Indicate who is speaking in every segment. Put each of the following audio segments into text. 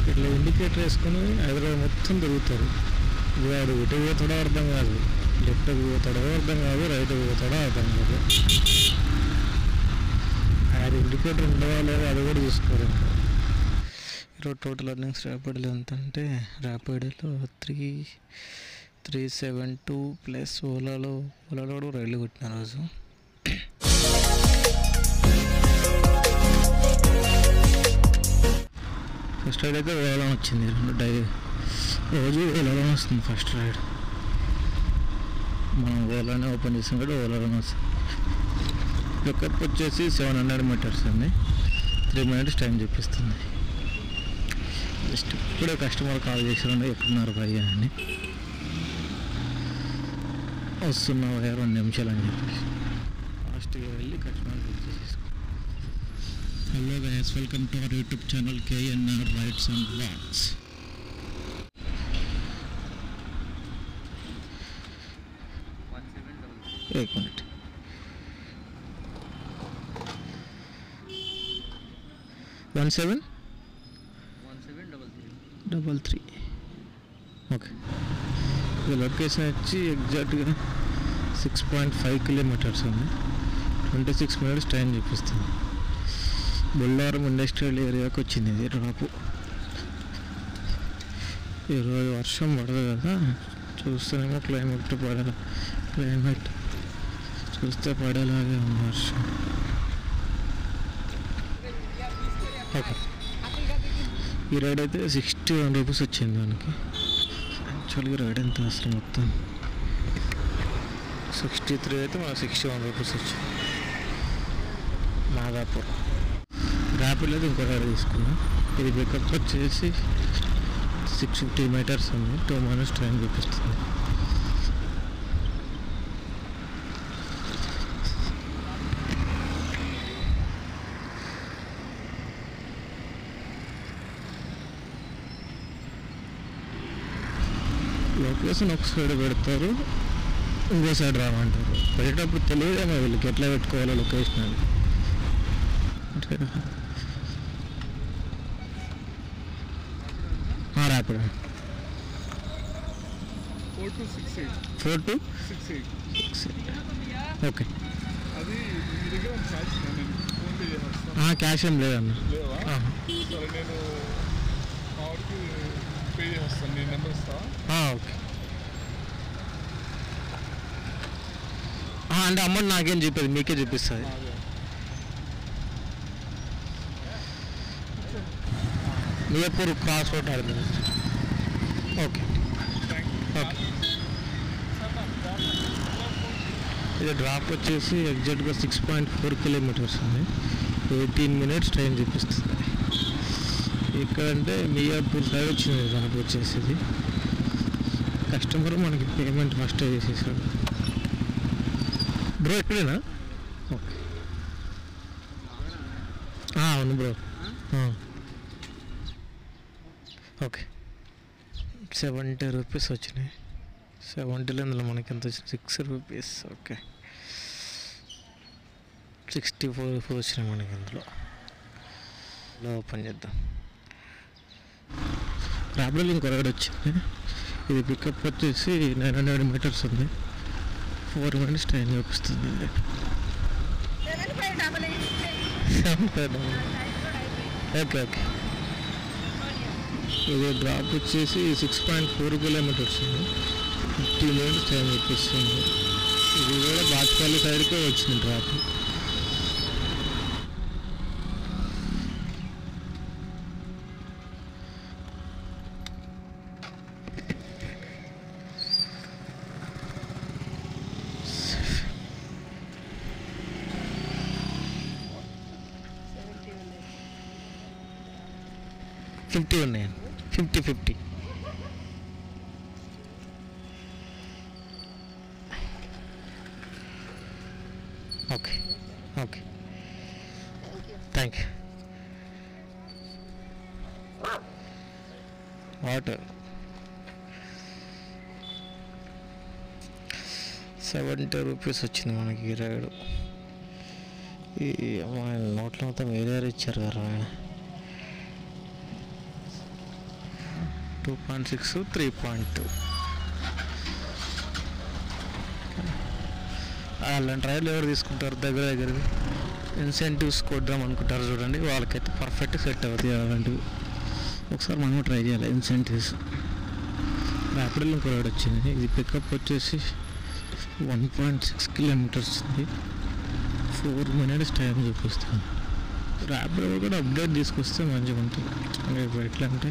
Speaker 1: ఇట్లా ఇండికేటర్ వేసుకొని హైదరాబాద్ మొత్తం తిరుగుతారు. వాడు ఇటు పోతాడో అర్థం కాదు, లెఫ్ట్కి పోతాడో అర్థం కాదు, రైట్కి పోతాడో అర్థం కాదు. అది ఇండికేటర్ ఉండవా లేదా అది కూడా చూసుకోరు. ఈరోజు టోటల్ అర్నింగ్స్ ర్యాపిడోలో ఎంత అంటే, ర్యాపిడోలో 372 ప్లస్ ఓలాలో కూడా రైళ్ళు కొట్టిన రోజు. ఫస్ట్ రైడ్ అయితే ఓలాలో వచ్చింది. రోజు ఓలాలో వస్తుంది ఫస్ట్ రైడ్. మనం ఓలానే ఓపెన్ చేసాం కూడా ఓలాలోనే వస్తుంది. పికప్ వచ్చేసి 700 మీటర్స్ అండి. 3 minutes టైం చూపిస్తుంది. జస్ట్ ఇప్పుడే కస్టమర్ కాల్ చేసారండి, ఎక్కడున్నారు భయ్యా అని. వస్తున్నా భయ్యా 2 నిమిషాలు అని చెప్పేసి ఫాస్ట్గా వెళ్ళి కస్టమర్ చేసేసుకో. Hello guys, welcome to our YouTube channel KNR rides and vlogs. एक minute. One seven double three. Okay. ఈ లొకేషన్ వచ్చి ఎగ్జాక్ట్గా 6.5 kilometers ఉంది. 26 minutes టైం చూపిస్తుంది. బొల్లారం ఇండస్ట్రియల్ ఏరియాకి వచ్చింది ఇది డ్రాపు. ఈరోజు వర్షం పడదు కదా, చూస్తేనేమో క్లైమేట్ చూస్తే పడేలాగే ఉంది వర్షం. ఓకే. ఈ రైడ్ అయితే 61 rupees వచ్చింది మనకి. యాక్చువల్గా రైడ్ ఎంత అసలు మొత్తం 63 అయితే మనకు 61 rupees వచ్చింది. మాదాపూర్ ర్యాపిడ్లో అయితే ఇంకో రైడ్ తీసుకున్నాం. ఇది పికప్ వచ్చేసి 650 meters ఉంది. 2 minutes టైం చూపిస్తుంది. లొకేషన్ ఒక సైడ్ పెడతారు, ఇంకో సైడ్ రామంటారు. పెట్టేటప్పుడు తెలియదేమో వీళ్ళకి ఎట్లా పెట్టుకోవాలో లొకేషన్ అని. Rapid 4 to 6. ఓకే. క్యాష్ ఏం లేదన్న. ఓకే. అంటే అమౌంట్ నాకేం చెప్పేది, మీకే చూపిస్తుంది. మియాపూర్ క్రాస్ రోడ్ ఆడింది. Okay okay. ఇది డ్రాప్ వచ్చేసి ఎగ్జాక్ట్గా 6.4 kilometers ఉంది. 18 minutes టైం చూపిస్తుంది. ఇక్కడంటే మియాపూర్ సైడ్ వచ్చింది మనకు వచ్చేసి. కస్టమర్ మనకి పేమెంట్ ఫస్ట్ చేసేసాడు. బ్రో ఎక్కడేనా? ఓకే. అవును బ్రో. ఓకే. 70 rupees వచ్చినాయి. 70లో ఇందులో మనకి ఎంత వచ్చింది? 6 rupees. ఓకే. 64 వచ్చినాయి మనకి ఇందులో. ఓపెన్ చేద్దాం. ర్యాపిడోలో ఇంకో రైడ్ వచ్చింది. ఇది పికప్ వచ్చేసి 900 meters ఉంది. 4 minutes టైం చూపిస్తుంది. Okay okay. ఇది డ్రాప్ వచ్చేసి 6.4 kilometers ఉంది. 50 minutes టైం చూపిస్తుంది. ఇది కూడా బాచ్పల్లి సైడ్కే వచ్చింది డ్రాప్. ఫిఫ్టీ ఉన్నాయి. 50. Okay okay. Thank you. Water 70 rupees వచ్చింది మనకి ఈ రైడు. ఈ నోట్లో మొత్తం వేరే ఇచ్చారు కదా ఆయన. 2.6 3.2 అలాంటి రైలు ఎవరు తీసుకుంటారు దగ్గరవి ఇన్సెంటివ్స్ కొద్దాం అనుకుంటారు చూడండి, వాళ్ళకైతే పర్ఫెక్ట్ సెట్ అవుతాయి అలాంటివి. ఒకసారి మనం ట్రై చేయాలి ఇన్సెంటివ్స్. ర్యాపిడోలో ఇంకో రైడ్ వచ్చింది, ఇది పికప్ వచ్చేసి 1.6 కిలోమీటర్స్ ఉంది, 4 minutes టైం చూపిస్తుంది. ర్యాపిడో కూడా అప్డేట్ తీసుకొస్తే మంచిగా ఉంటుంది. ఇప్పుడు ఎట్లా అంటే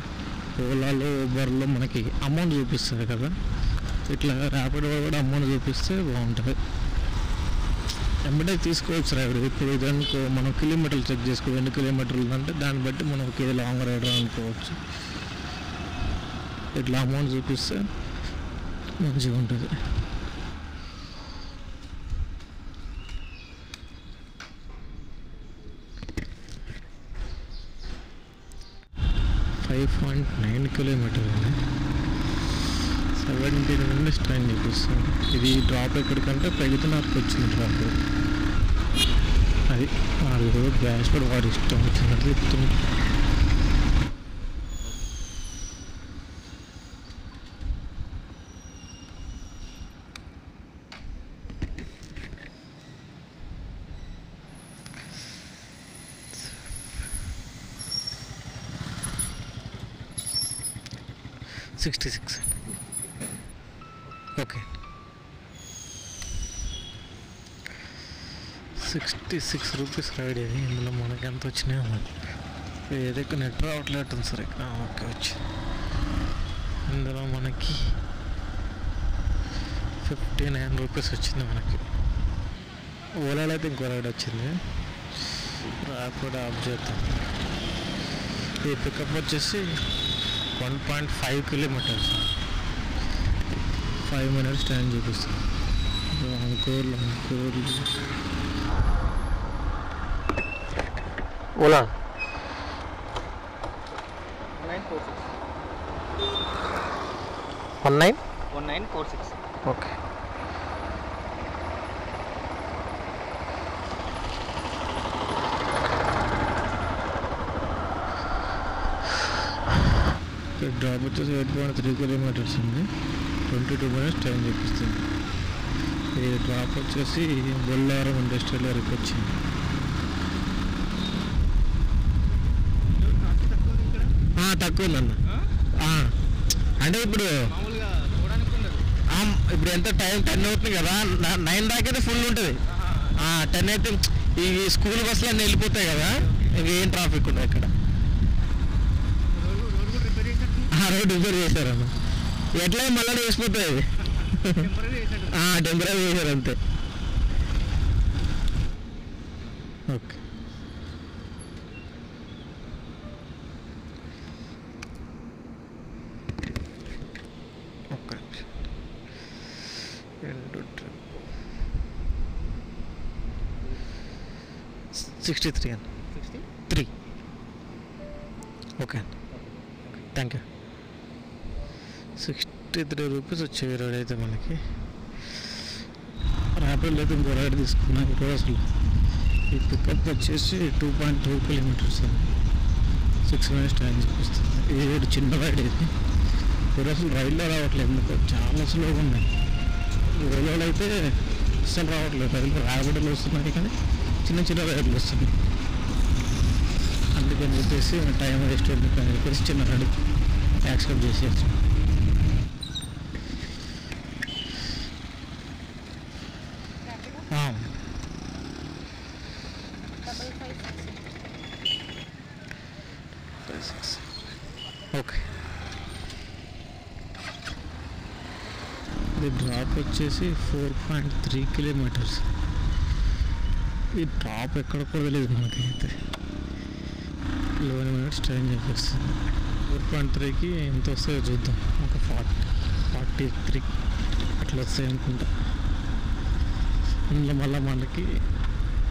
Speaker 1: ఓలాలో ఊబర్లో మనకి అమౌంట్ చూపిస్తుంది కదా, ఇట్లా ర్యాపిడో కూడా అమౌంట్ చూపిస్తే బాగుంటుంది. ఎంబడే తీసుకోవచ్చు రైడ్. ఇప్పుడు దానికి మనం కిలోమీటర్లు చెక్ చేసుకో, ఎన్ని కిలోమీటర్లు అంటే దాన్ని బట్టి మనం ఒకే లాంగ్ రైడర్ అనుకోవచ్చు. ఇట్లా అమౌంట్ చూపిస్తే మంచిగా ఉంటుంది. .9 కిలోమీటర్ ఉంది, 17 minutes టైం చూపిస్తుంది. ఇది డ్రాప్ ఎక్కడికంటే పెగుతున్నరకు వచ్చింది డ్రాప్. అది వాడు గ్యాస్ కూడా వాడు ఇష్టం వచ్చినట్టు చెప్తుంది. $66 ఓకే, 66 రూపీస్ రైడ్. ఇది ఇందులో మనకి ఎంత వచ్చినాయో ఏదైతే నెట్ రావట్లేదు సరే. ఓకే వచ్చి ఇందులో మనకి 59 రూపీస్ వచ్చింది మనకి. ఓలాలో అయితే ఇంకో రైడ్ వచ్చింది, ర్యాపిడో ఆఫ్ చేద్దాం. ఈ పికప్ వచ్చేసి 1.5 కిలోమీటర్స్, 5 minutes టైం చూపిస్తుంది. అంకోర్లు ఓలా
Speaker 2: 1946
Speaker 1: ఓకే. డ్రాప్ వచ్చేసి 8.3 కిలోమీటర్స్ ఉంది, 22 minutes టైం చూపిస్తుంది. ఈ డ్రాప్ వచ్చేసి బొల్లారం ఇండస్ట్రియల్ వరకు వచ్చింది. తక్కువ ఉందన్న. అంటే ఇప్పుడు ఎంత టైం 10 అవుతుంది కదా, 9 దాకైతే ఫుల్ ఉంటుంది. 10 అయితే ఈ స్కూల్ బస్సులు అన్నీ వెళ్ళిపోతాయి కదా, ఇంకేం ట్రాఫిక్ ఉండదు ఇక్కడ. రోడ్ రిపేర్ చేశారన్న, ఎట్లా మళ్ళీ వేసిపోతుంది. టెంపరీ చేశారు అంతే. ఓకే ఓకే 63 అన్న, 3 ఓకే థ్యాంక్ యూ. 63 రూపీస్ వచ్చేవి రైడ్ అయితే మనకి. ర్యాపిడోలో అయితే ఇంకో రైడ్ తీసుకున్నాను ఇప్పుడు. అసలు ఈ పికప్ వచ్చేసి 2.2 కిలోమీటర్స్ అండి, 6 minutes టైం చూపిస్తుంది. ఇది చిన్న రైడ్ ఇది. ఇప్పుడు అసలు రైల్లో రావట్లేదు ఎందుకో, చాలా స్లోగా ఉన్నాయి. రైల్లో అయితే అసలు రావట్లేదు రైలు. ర్యాపిడోలు వస్తున్నాయి కానీ చిన్న రైడ్లు వస్తున్నాయి. అందుకని చెప్పేసి టైం వేస్ట్ ఎందుకని చెప్పేసి చిన్న రైడ్ యాక్సెప్ట్ చేసేసి. ఓకే ఇది డ్రాప్ వచ్చేసి 4.3 కిలోమీటర్స్. ఈ డ్రాప్ ఎక్కడ కూడా తెలియదు మనకైతే. 11 minutes టైం చూపిస్తుంది. 4.3కి ఎంత వస్తాయో చూద్దాం. ఒక 43 అట్లా వస్తాయి అనుకుంటా. అందులో మళ్ళీ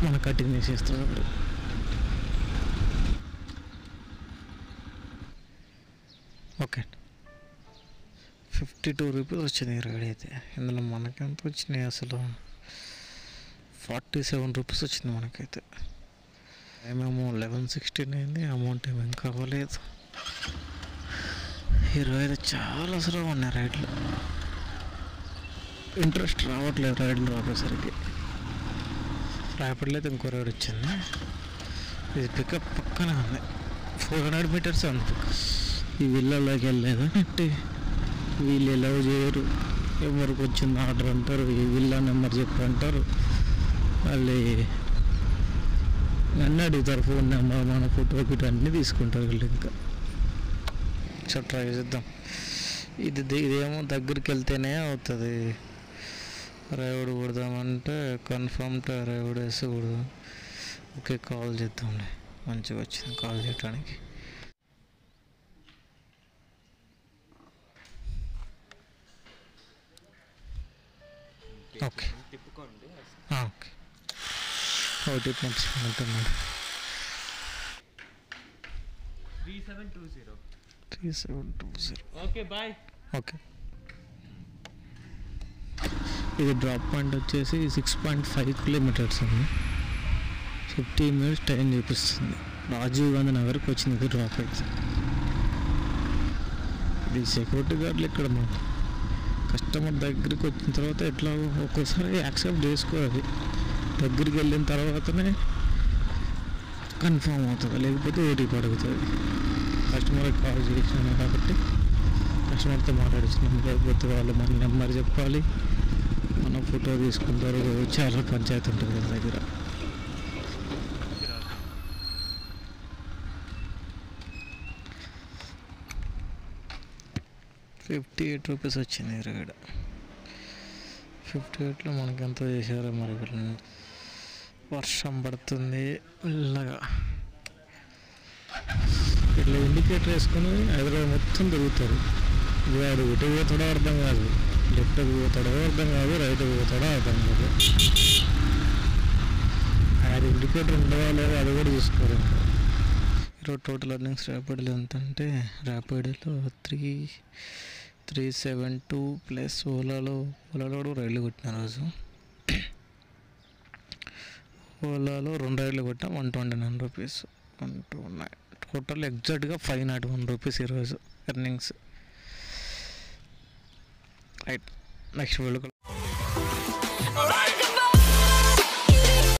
Speaker 1: మన కటింగ్ చేసేస్తాం అప్పుడు. ఓకే 52 రూపీస్ వచ్చింది రైడ్ అయితే. ఇందులో మనకెంత వచ్చినాయి అసలు, 47 రూపీస్ వచ్చింది మనకైతే. టైం ఏమో 11:16 అయింది, అమౌంట్ ఏమో ఇంకా అవ్వలేదు. 25 చాలా సులభం ఉన్నాయి రైడ్లు. ఇంట్రెస్ట్ రావట్లేదు రైడ్లు రాపేసరికి. ర్యాపిడ్లో అయితే ఇంకో రైడ్ వచ్చింది. ఇది పికప్ పక్కనే ఉంది, 400 మీటర్స్ ఉంది. ఈ విల్లాలోకి వెళ్ళలేదు అంటే వీళ్ళు ఎలా చేయరు, ఎవరికి వచ్చింది ఆర్డర్ అంటారు, ఈ విల్లా నెంబర్ చెప్పి అంటారు, మళ్ళీ అన్నీ అడుగుతారు, ఫోన్ నెంబర్, మన ఫోటో గిట్ అన్నీ తీసుకుంటారు వీళ్ళు. ఇంకా సో ట్రై చేద్దాం. ఇదేమో దగ్గరికి వెళ్తేనే అవుతుంది. రైడ్ కొడదామంటే కన్ఫర్మ్ రైడ్ వేసి కొడదాం. ఓకే, కాల్ చేద్దాంలే, మంచిగా వచ్చింది కాల్ చేయడానికి. ఓకే
Speaker 2: తిప్పుకోండి.
Speaker 1: ఓకే, ఓటీపీ మర్చిపోతున్నాడు. 3720.
Speaker 2: Okay bye.
Speaker 1: ఓకే, ఇది డ్రాప్ పాయింట్ వచ్చేసి 6.5 కిలోమీటర్స్ ఉంది. 15 మినిట్స్ టైం చూపిస్తుంది. రాజీవ్ గాంధీ నగర్కి వచ్చింది ఇది డ్రాప్ అయితే. ఇది సెక్యూరిటీ గార్డులు ఇక్కడ మన కస్టమర్ దగ్గరికి వచ్చిన తర్వాత ఎట్లా ఒక్కోసారి యాక్సెప్ట్ చేసుకోవాలి. దగ్గరికి వెళ్ళిన తర్వాతనే కన్ఫర్మ్ అవుతుంది, లేకపోతే ఓటీపీ అడుగుతుంది. కస్టమర్కి కాల్ చేసినాను కాబట్టి కస్టమర్తో మాట్లాడించినాము, లేకపోతే వాళ్ళు మన నెంబర్ చెప్పాలి, మన ఫోటో తీసుకుంటారు. చాలా పంచాయతీ ఉంటుంది వాళ్ళ దగ్గర. ₹58 వచ్చింది ఇక్కడ. 58లో మనకి ఎంత చేశారో మరి. వర్షం పడుతుంది మెల్లగా. ఇట్లా ఇండికేటర్ వేసుకొని హైదరాబాద్ మొత్తం తిరుగుతారు. వాడు ఇటు పోతాడో అర్థం కాదు, లెఫ్ట్కి పోతాడో అర్థం కాదు, రైట్కి పోతాడో అర్థం కాదు. అది ఇండికేటర్ ఉండవా లేదా అది కూడా చూసుకోరు. ఈరోజు టోటల్ ఎర్నింగ్స్ ర్యాపిడ్లో ఎంత అంటే, ర్యాపిడ్లో 372 ప్లస్ ఓలాలో కూడా రైళ్ళు కొట్టిన రోజు. ఓలాలో 2 రైళ్ళు కొట్టాం, ₹129. 129 టోటల్ ఎగ్జాక్ట్గా ₹501 ఈరోజు ఎర్నింగ్స్. Right, next video